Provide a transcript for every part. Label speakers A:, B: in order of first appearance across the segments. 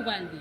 A: Bandi.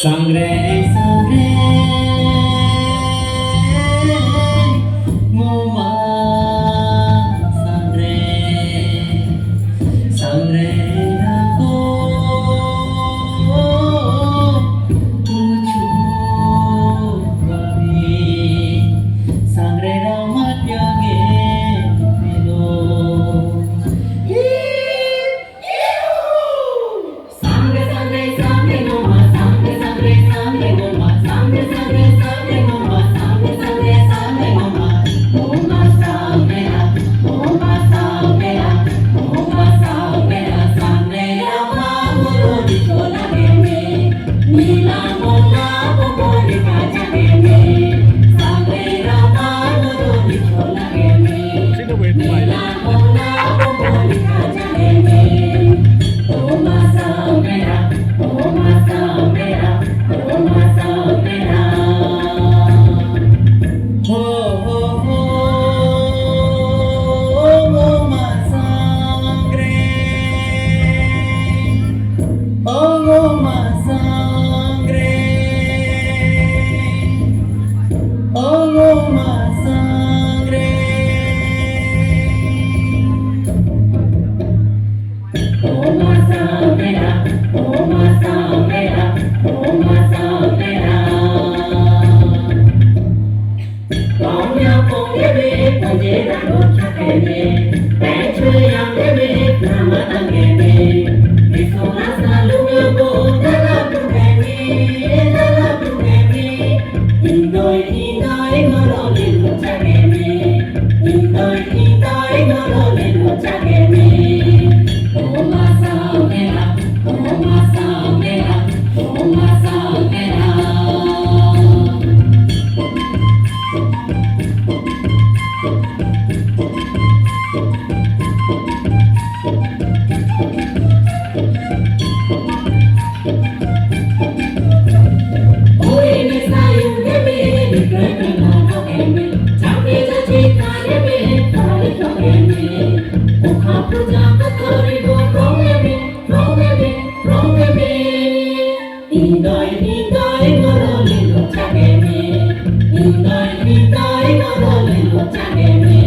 B: Sangre, sangre, ngoma, sangre, sangre aku tuju kami, sangre ramat yang milo. Sangre, sangre, sangre, ngoma, sangre, sangre, sangre, ngoma, sangre, sangre, sangre, ngoma, sangre, sangre, sangre, ngoma, ngoma, sangre, ngoma, sangre, ngoma, sangre, sangre, rama, guru di kola geme, nila mola, boboli kaja geme, sangre, rama, guru di kola geme, nila mola, boboli kaja geme. Oh Masambera, oh Masambera, oh Masambera. Oh oh oh Masangre, oh Masangre, oh Masangre. Oh Masambera, oh Masambera, oh Masambera. Pongya pongya be, pongera rocha kene, pechu yang be, namata kene. Isona salunga bo, dalapu kene. Indoi indoi ngorole rocha kene, indoi indoi ngorole rocha kene. Oh Masambera, oh Masambera, oh Masambera. Oh ini sayang geme, dikrepi nono geme, jambi jaji kare be, kare to geme. Oh kapuja katori bo, from geme. Indoi indoi ngorole locha geme, indoi indoi ngorole locha geme.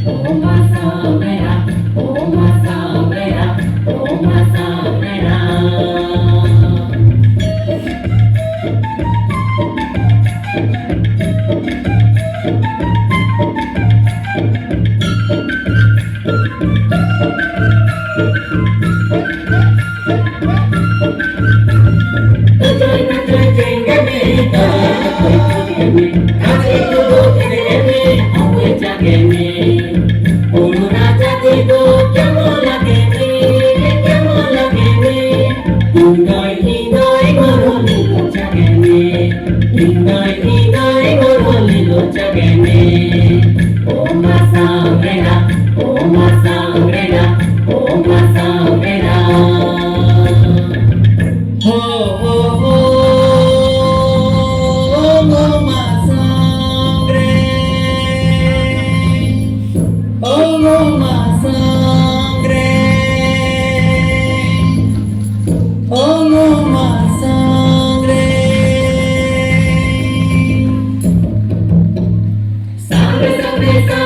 B: Oh Masambera, oh Masambera, oh Masambera. Oh Masambera, oh Masambera, oh Masambera. Oh oh oh Masangre, oh Masangre, oh Masangre. Sangre, sangre, sangre.